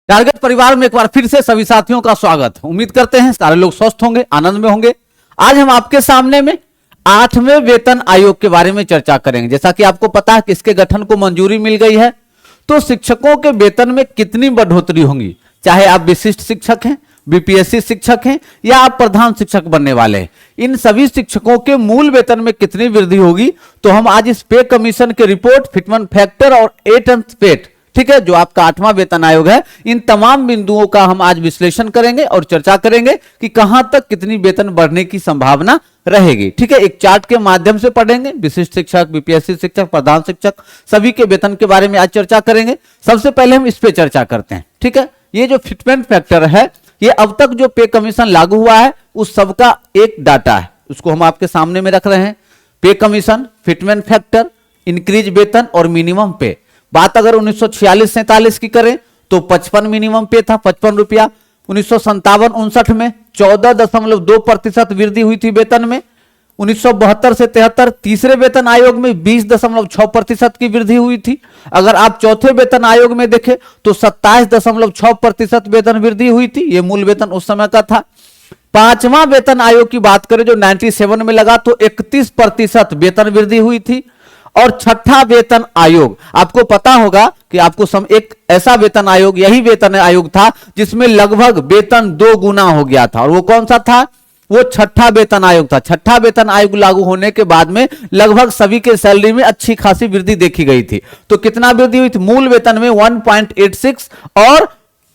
Target परिवार में एक बार फिर से सभी साथियों का स्वागत। उम्मीद करते हैं सारे लोग स्वस्थ होंगे, आनंद में होंगे। आज हम आपके सामने में 8वें वेतन आयोग के बारे में चर्चा करेंगे। जैसा कि आपको पता है कि इसके गठन को मंजूरी मिल गई है, तो शिक्षकों के वेतन में कितनी बढ़ोतरी होंगी, चाहे आप विशिष्ट शिक्षक हैं, बीपीएससी शिक्षक हैं या आप प्रधान शिक्षक बनने वाले हैं, इन सभी शिक्षकों के मूल वेतन में कितनी वृद्धि होगी। तो हम आज इस पे कमीशन के रिपोर्ट, फिटमेंट फैक्टर और 8th पेट, ठीक है, जो आपका 8वां वेतन आयोग है, इन तमाम बिंदुओं का हम आज विश्लेषण करेंगे और चर्चा करेंगे कि कहां तक कितनी वेतन बढ़ने की संभावना रहेगी। ठीक है, एक चार्ट के माध्यम से पढ़ेंगे। विशिष्ट शिक्षक, बीपीएससी शिक्षक, प्रधान शिक्षक, सभी के वेतन के बारे में आज चर्चा करेंगे। सबसे पहले हम इस पे चर्चा करते हैं। ठीक है, ये जो फिटमेंट फैक्टर है, ये अब तक जो पे कमीशन लागू हुआ है उस सबका एक डाटा है, उसको हम आपके सामने में रख रहे हैं। पे कमीशन, फिटमेंट फैक्टर, इंक्रीज वेतन और मिनिमम पे। बात अगर 1946-47 की करें तो 55 मिनिमम पे था, 55 रुपया। 1957-59 में 14.2% वृद्धि हुई थी वेतन में। 1972 से 73 तीसरे वेतन आयोग में 20.6% की वृद्धि हुई थी। अगर आप चौथे वेतन आयोग में देखें तो 27.6% वेतन वृद्धि हुई थी। यह मूल वेतन उस समय का था। 5वां वेतन आयोग की बात करें जो 97 में लगा तो 31% वेतन वृद्धि हुई थी। और 6ठा वेतन आयोग, आपको पता होगा कि आपको एक ऐसा वेतन आयोग, यही वेतन आयोग था जिसमें लगभग वेतन 2 गुना हो गया था। और वो कौन सा था? वो 6ठा वेतन आयोग था। 6ठा वेतन आयोग लागू होने के बाद में लगभग सभी के सैलरी में अच्छी खासी वृद्धि देखी गई थी। तो कितना वृद्धि हुई थी? मूल वेतन में 1.86 और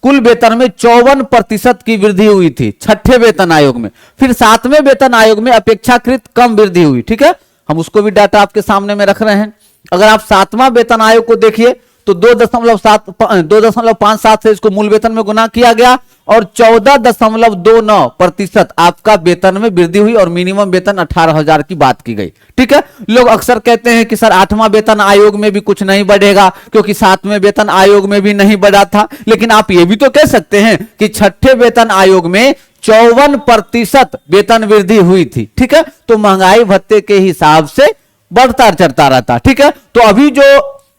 कुल वेतन में 54% की वृद्धि हुई थी 6ठे वेतन आयोग में। फिर 7वें वेतन आयोग में अपेक्षाकृत कम वृद्धि हुई। ठीक है, हम उसको भी डाटा आपके सामने में रख रहे हैं। अगर आप 7वां वेतन आयोग को देखिए तो 2.57 से इसको मूल वेतन में गुना किया गया और 14.29% आपका वेतन में वृद्धि हुई और मिनिमम वेतन 18,000 की बात की गई। ठीक है, लोग अक्सर कहते हैं कि सर 8वां वेतन आयोग में भी कुछ नहीं बढ़ेगा क्योंकि 7वें वेतन आयोग में भी नहीं बढ़ा था। लेकिन आप ये भी तो कह सकते हैं कि 6ठे वेतन आयोग में 54% वेतन वृद्धि हुई थी। ठीक है, तो महंगाई भत्ते के हिसाब से बढ़ता चढ़ता रहता। ठीक है, तो अभी जो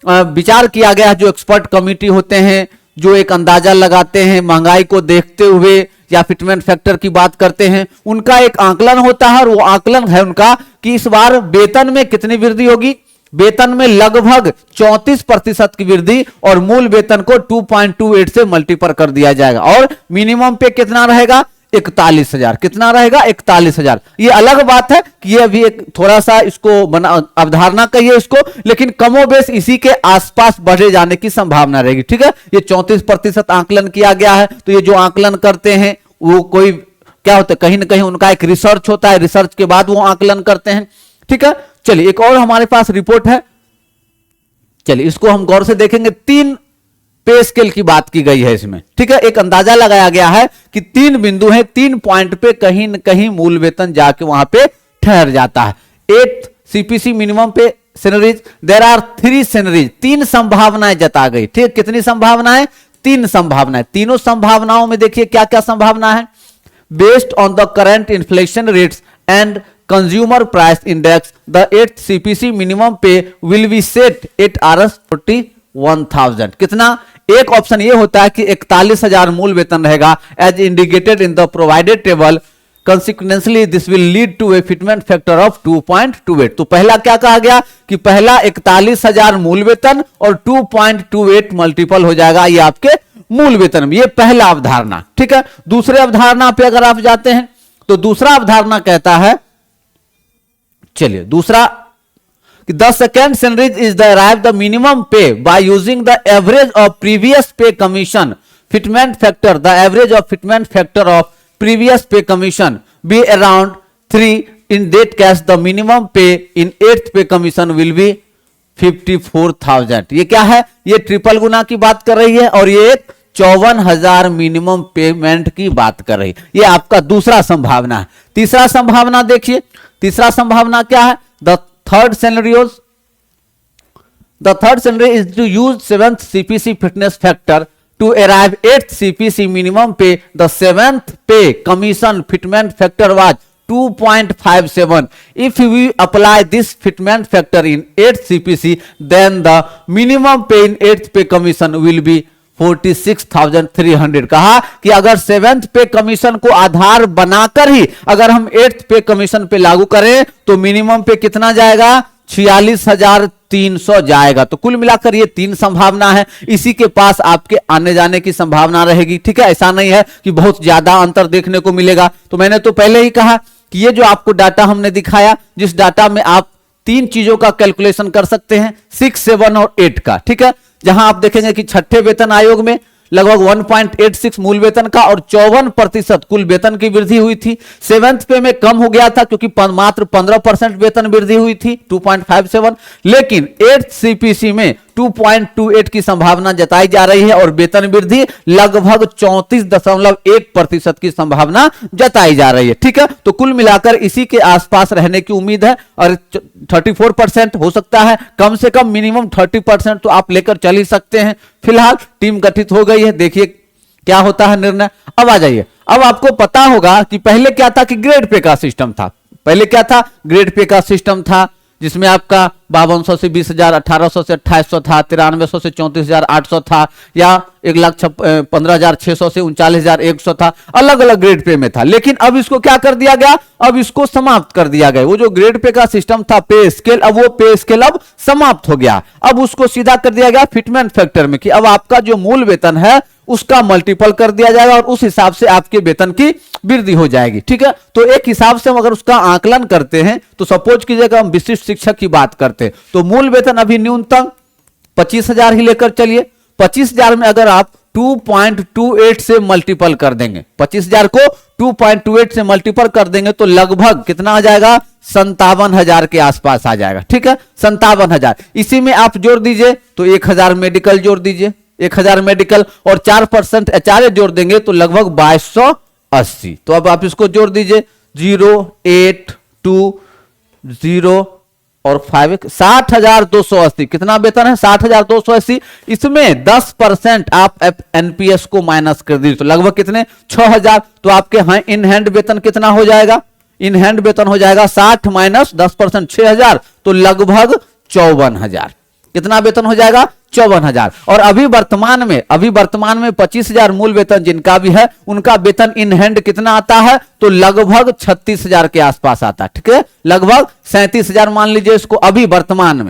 विचार किया गया, जो एक्सपर्ट कमेटी होते हैं, जो एक अंदाजा लगाते हैं महंगाई को देखते हुए या फिटमेंट फैक्टर की बात करते हैं, उनका एक आंकलन होता है और वो आंकलन है उनका कि इस बार वेतन में कितनी वृद्धि होगी। वेतन में लगभग 34% की वृद्धि और मूल वेतन को 2.28 से मल्टीपल कर दिया जाएगा। और मिनिमम पे कितना रहेगा? 41,000। कितना रहेगा? 41,000। ये अलग बात है कि ये अभी एक थोड़ा सा इसको बना अवधारणा कहिए इसको, लेकिन कमोबेश इसी के आसपास बढ़े जाने की संभावना रहेगी। ठीक है, ये 34% आंकलन किया गया है। तो ये जो आंकलन करते हैं वो कोई क्या होता है, कहीं ना कहीं उनका एक रिसर्च होता है, रिसर्च के बाद वो आंकलन करते हैं। ठीक है, चलिए एक और हमारे पास रिपोर्ट है, चलिए इसको हम गौर से देखेंगे। 3 पे स्केल की बात की गई है इसमें। ठीक है, एक अंदाजा लगाया गया है कि 3 बिंदु हैं, 3 पॉइंट पे कहीं न कहीं मूल वेतन जाके वहां पे ठहर जाता है। 8 सीपीसी मिनिमम पे सैलरीज, देयर आर 3 सैलरीज, 3 संभावनाएं जता गई। ठीक, कितनी संभावनाएं? 3 संभावनाएं। तीनों संभावनाओं में देखिए क्या क्या संभावना है। Based on the current inflation rates and consumer price index the 8th CPC minimum pay will be set at Rs 41,000। कितना? एक ऑप्शन ये होता है कि 41,000 मूल वेतन रहेगा as indicated in the provided table. Consequently this will lead to a fitment factor of 2.28। तो पहला क्या कहा गया कि पहला 41,000 मूल वेतन और 2.28 मल्टीपल हो जाएगा ये आपके मूल वेतन में। ये पहला अवधारणा। ठीक है, दूसरे अवधारणा पे अगर आप जाते हैं तो दूसरा अवधारणा कहता है, चलिए दूसरा, the second salary is the minimum pay by using the average of previous pay commission fitment factor. The average of fitment factor of previous pay commission be around 3. In that case, the minimum pay in 8th pay commission will be 54,000. ये क्या है? ये triple गुना की बात कर रही है और ये 54,000 मिनिमम पेमेंट की बात कर रही है। ये आपका दूसरा संभावना है। तीसरा संभावना देखिए, तीसरा संभावना क्या है? The third scenario is to use 7th CPC fitness factor to arrive 8th CPC minimum pay. The 7th pay commission fitment factor was 2.57. If we apply this fitment factor in 8th CPC, then the minimum pay in 8th pay commission will be 46,300। कहा कि अगर 7th पे commission को आधार बनाकर ही अगर हम 8th पे commission पे लागू करें तो मिनिमम पे कितना जाएगा, 46,300 जाएगा। तो कुल मिलाकर ये 3 संभावना है, इसी के पास आपके आने जाने की संभावना रहेगी। ठीक है, ऐसा नहीं है कि बहुत ज्यादा अंतर देखने को मिलेगा। तो मैंने तो पहले ही कहा कि ये जो आपको डाटा हमने दिखाया, जिस डाटा में आप 3 चीजों का कैलकुलेशन कर सकते हैं, 6, 7 और 8 का। ठीक है, जहां आप देखेंगे कि छठे वेतन आयोग में लगभग 1.86 मूल वेतन का और 54% कुल वेतन की वृद्धि हुई थी। 7th पे में कम हो गया था क्योंकि मात्र 15% वेतन वृद्धि हुई थी, 2.57। लेकिन 8th सीपीसी में 2.28 की संभावना जताई जा रही है और वेतन वृद्धि लगभग 34.1% की संभावना जताई जा रही है। ठीक है, तो कुल मिलाकर इसी के आसपास रहने की उम्मीद है और 34% हो सकता है, कम से कम मिनिमम 30% तो आप लेकर चल ही सकते हैं। फिलहाल टीम गठित हो गई है, देखिए क्या होता है निर्णय। अब आ जाइए, अब आपको पता होगा कि पहले क्या था कि ग्रेड पे का सिस्टम था। पहले क्या था, ग्रेड पे का सिस्टम था जिसमें आपका 5200 से 20,000, 1800 से 2800 था, 9300 से 34,800 था, या 1,15,600 से 39,100 था, अलग अलग ग्रेड पे में था। लेकिन अब इसको क्या कर दिया गया, अब इसको समाप्त कर दिया गया। वो जो ग्रेड पे का सिस्टम था पे स्केल, अब वो पे स्केल अब समाप्त हो गया। अब उसको सीधा कर दिया गया फिटमेंट फैक्टर में कि अब आपका जो मूल वेतन है उसका मल्टीपल कर दिया जाएगा और उस हिसाब से आपके वेतन की वृद्धि हो जाएगी। ठीक है, तो एक हिसाब से हम अगर उसका आकलन करते हैं तो सपोज कीजिएगा हम विशिष्ट शिक्षक की बात करते हैं तो मूल वेतन अभी न्यूनतम 25,000 ही लेकर चलिए। 25,000 में अगर आप 2.28 से मल्टीपल कर देंगे, 25,000 को 2.28 से मल्टीपल कर देंगे तो लगभग कितना आ जाएगा, 57,000 के आसपास आ जाएगा। ठीक है, 57,000। इसी में आप जोड़ दीजिए तो 1,000 मेडिकल जोड़ दीजिए, 1,000 मेडिकल और 4% एचआरए जोड़ देंगे तो लगभग 2280। तो अब आप इसको जोड़ दीजिए, 0, 8, 2, 0 और 5, 60,280। कितना वेतन है, 60,280। इसमें 10% आप एनपीएस को माइनस कर दीजिए तो लगभग कितने, 6,000। तो आपके इन हैंड वेतन कितना हो जाएगा, इन हैंड वेतन हो जाएगा 60 माइनस 10% 6,000 तो लगभग 54,000। कितना वेतन हो जाएगा, 54,000। और अभी वर्तमान में 25,000 मूल वेतन जिनका भी है उनका वेतन इन हैंड कितना आता है, तो लगभग 36,000 के आसपास आता है। ठीक है, लगभग 37,000 मान लीजिए इसको अभी वर्तमान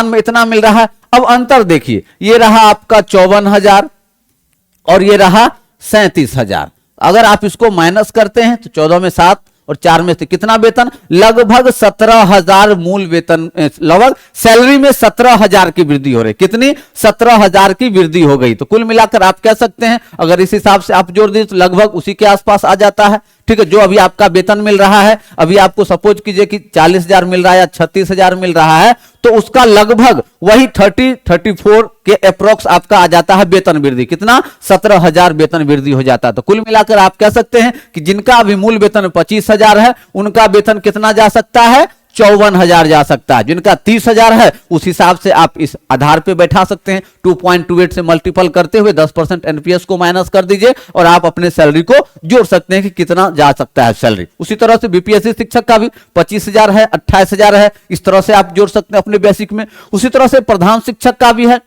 में इतना मिल रहा है। अब अंतर देखिए, ये रहा आपका 54,000 और ये रहा 37,000। अगर आप इसको माइनस करते हैं तो 14 में 7 और 4 में से कितना वेतन, लगभग 17,000 मूल वेतन, लगभग सैलरी में 17,000 की वृद्धि हो रही। कितनी, 17,000 की वृद्धि हो गई। तो कुल मिलाकर आप कह सकते हैं अगर इस हिसाब से आप जोड़ दीजिए तो लगभग उसी के आसपास आ जाता है। ठीक है, जो अभी आपका वेतन मिल रहा है, अभी आपको सपोज कीजिए कि 40,000 मिल रहा है या 36,000 मिल रहा है तो उसका लगभग वही 34 के अप्रोक्स आपका आ जाता है वेतन वृद्धि। कितना, 17,000 वेतन वृद्धि हो जाता है। तो कुल मिलाकर आप कह सकते हैं कि जिनका अभी मूल वेतन 25,000 है उनका वेतन कितना जा सकता है, 54,000 जा सकता है। जिनका 30,000 है उस हिसाब से आप इस आधार पे बैठा सकते हैं। 2.28 से मल्टीपल करते हुए 10% एनपीएस को माइनस कर दीजिए और आप अपने सैलरी को जोड़ सकते हैं कि कितना जा सकता है सैलरी। उसी तरह से बीपीएससी शिक्षक का भी 25,000 है, 28,000 है, इस तरह से आप जोड़ सकते हैं अपने बेसिक में। उसी तरह से प्रधान शिक्षक का भी है।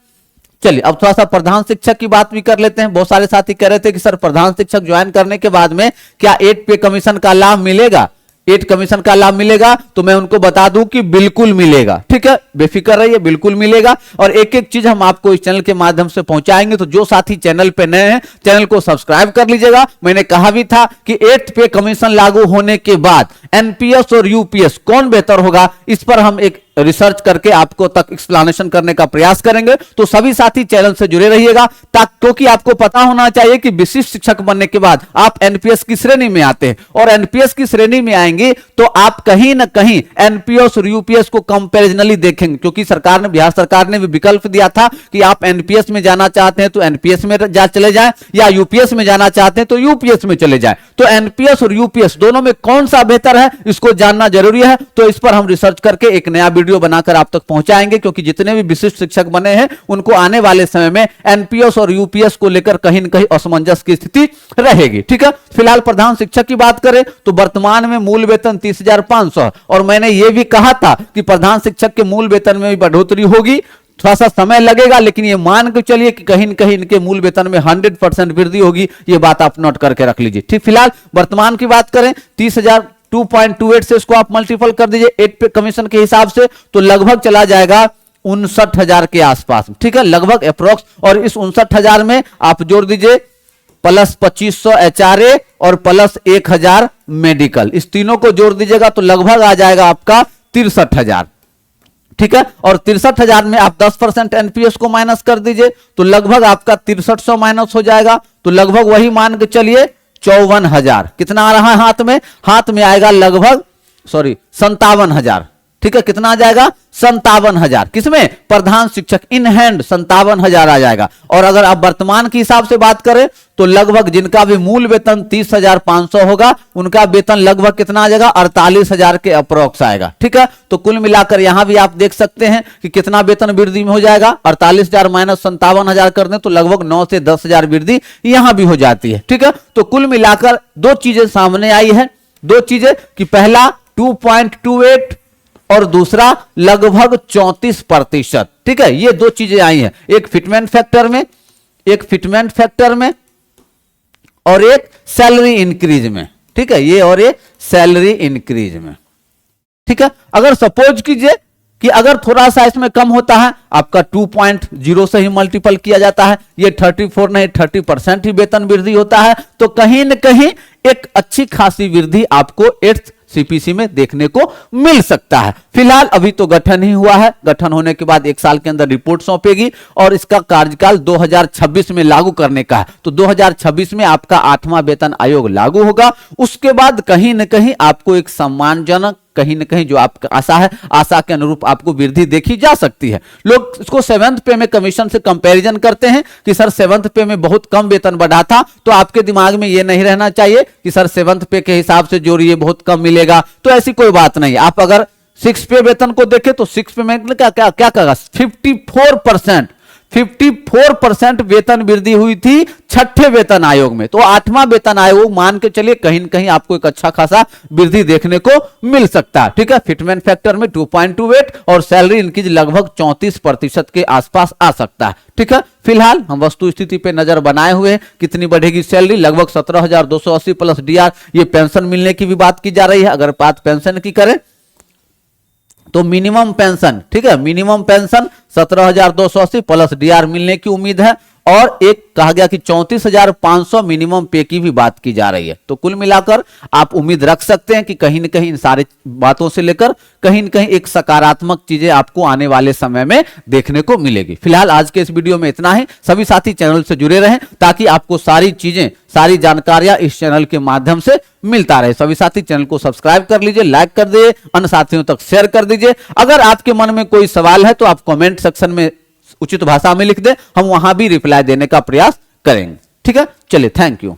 चलिए अब थोड़ा सा प्रधान शिक्षक की बात भी कर लेते हैं। बहुत सारे साथी कह रहे थे कि सर प्रधान शिक्षक ज्वाइन करने के बाद में क्या 8 पे कमीशन का लाभ मिलेगा, 8 कमीशन का लाभ मिलेगा? तो मैं उनको बता दूं कि बिल्कुल मिलेगा। ठीक है, बेफिक्र रहिए, बिल्कुल मिलेगा। और एक एक चीज हम आपको इस चैनल के माध्यम से पहुंचाएंगे। तो जो साथी चैनल पे नए हैं चैनल को सब्सक्राइब कर लीजिएगा। मैंने कहा भी था कि 8 पे कमीशन लागू होने के बाद एनपीएस और यूपीएस कौन बेहतर होगा, इस पर हम एक रिसर्च करके आपको तक एक्सप्लेनेशन करने का प्रयास करेंगे। तो सभी साथी चैनल से जुड़े रहिएगा क्योंकि आपको पता होना चाहिए कि विशिष्ट शिक्षक बनने के बाद आप एनपीएस की श्रेणी में आते हैं और एनपीएस की श्रेणी में आएंगे तो आप कहीं ना कहीं एनपीएस और यूपीएस को कंपैरिजनली देखेंगे, क्योंकि सरकार ने, बिहार सरकार ने भी विकल्प दिया था कि आप एनपीएस में जाना चाहते हैं तो एनपीएस में चले जाएं या यूपीएस में जाना चाहते हैं तो यूपीएस में चले जाएं। तो एनपीएस और यूपीएस दोनों में कौन सा बेहतर है इसको जानना जरूरी है। तो इस पर हम रिसर्च करके एक नया वीडियो बनाकर आप तक पहुंचाएंगे, क्योंकि जितने भी विशिष्ट शिक्षक बने हैं उनको आने वाले समय में एनपीएस और यूपीएस को लेकर कहीं न कहीं असमंजस की स्थिति रहेगी। ठीक है, फिलहाल प्रधान शिक्षक की बात करें तो वर्तमान में मूल वेतन 30,500 और मैंने यह भी कहा था कि प्रधान शिक्षक के मूल वेतन में भी बढ़ोतरी होगी। थोड़ा सा समय लगेगा, लेकिन ये मान के चलिए कि कहीं न कहीं इनके मूल वेतन में 100% वृद्धि होगी। ये बात आप नोट करके रख लीजिए। ठीक, फिलहाल वर्तमान की बात करें 30,000 2.28 से इसको आप मल्टीपल कर दीजिए 8 पे कमीशन के हिसाब से, तो लगभग चला जाएगा 59,000 के आसपास। ठीक है, लगभग अप्रोक्स। और इस 59,000 में आप जोड़ दीजिए प्लस 2500 HRA और प्लस 1,000 मेडिकल, इस तीनों को जोड़ दीजिएगा तो लगभग आ जाएगा आपका 63,000। ठीक है, और 63,000 में आप 10% एनपीएस को माइनस कर दीजिए तो लगभग आपका 6300 माइनस हो जाएगा, तो लगभग वही मान के चलिए 54,000। कितना आ रहा है हाथ में? हाथ में आएगा लगभग 57,000। ठीक है, कितना आ जाएगा? 57,000। किसमें? प्रधान शिक्षक इन हैंड 57,000 आ जाएगा। और अगर आप वर्तमान के हिसाब से बात करें तो लगभग जिनका भी मूल वेतन 30,500 होगा उनका वेतन लगभग कितना आ जाएगा? 48,000 के अप्रोक्स आएगा। ठीक है, तो कुल मिलाकर यहां भी आप देख सकते हैं कि कितना वेतन वृद्धि में हो जाएगा। 48,000 माइनस 57,000 कर दें तो लगभग 9 से 10,000 वृद्धि यहां भी हो जाती है। ठीक है, तो कुल मिलाकर दो चीजें सामने आई है, दो चीजें कि पहला 2.28 और दूसरा लगभग 34%। ठीक है, ये दो चीजें आई हैं, एक फिटमेंट फैक्टर में, एक फिटमेंट फैक्टर में और एक सैलरी इंक्रीज में। ठीक है, ये और ये सैलरी इंक्रीज में। ठीक है, अगर सपोज कीजिए कि अगर थोड़ा सा इसमें कम होता है, आपका 2.0 से ही मल्टीपल किया जाता है, ये 34 नहीं 30% ही वेतन वृद्धि होता है, तो कहीं न कहीं एक अच्छी खासी वृद्धि आपको 8th सीपीसी में देखने को मिल सकता है। फिलहाल अभी तो गठन ही हुआ है, गठन होने के बाद 1 साल के अंदर रिपोर्ट सौंपेगी और इसका कार्यकाल 2026 में लागू करने का है, तो 2026 में आपका 8वां वेतन आयोग लागू होगा। उसके बाद कहीं न कहीं आपको एक सम्मानजनक, कहीं न कहीं जो आपका आशा है, आशा के अनुरूप आपको वृद्धि देखी जा सकती है। लोग इसको 7th पे में कमीशन से कंपैरिजन करते हैं कि सर 7th पे में बहुत कम वेतन बढ़ा था, तो आपके दिमाग में यह नहीं रहना चाहिए कि सर 7th पे के हिसाब से जोड़िए बहुत कम मिलेगा, तो ऐसी कोई बात नहीं। आप अगर 6 पे वेतन को देखें तो 6 पे में क्या क्या क्या कहा? 54% वेतन वृद्धि हुई थी 6ठे वेतन आयोग में, तो 8वां वेतन आयोग मान के चलिए कहीं न कहीं आपको एक अच्छा खासा वृद्धि देखने को मिल सकता है। ठीक है, फिटमेंट फैक्टर में 2.28 और सैलरी इनकी लगभग 34% के आसपास आ सकता है। ठीक है, फिलहाल हम वस्तु स्थिति पे नजर बनाए हुए हैं। कितनी बढ़ेगी सैलरी? लगभग 17,280 प्लस डीआर। ये पेंशन मिलने की भी बात की जा रही है। अगर बात पेंशन की करें तो मिनिमम पेंशन, ठीक है, मिनिमम पेंशन 17,280 प्लस डीआर मिलने की उम्मीद है। और एक कहा गया कि 34,500 मिनिमम पे की भी बात की जा रही है। तो कुल मिलाकर आप उम्मीद रख सकते हैं कि कहीं न कहीं इन सारी बातों से लेकर कहीं न कहीं एक सकारात्मक चीजें आपको आने वाले समय में देखने को मिलेगी। फिलहाल आज के इस वीडियो में इतना ही। सभी साथी चैनल से जुड़े रहें ताकि आपको सारी चीजें, सारी जानकारियां इस चैनल के माध्यम से मिलता रहे। सभी साथी चैनल को सब्सक्राइब कर लीजिए, लाइक कर दीजिए, अन्य साथियों तक शेयर कर दीजिए। अगर आपके मन में कोई सवाल है तो आप कमेंट सेक्शन में उचित भाषा में लिख दें, हम वहां भी रिप्लाई देने का प्रयास करेंगे। ठीक है, चलिए, थैंक यू।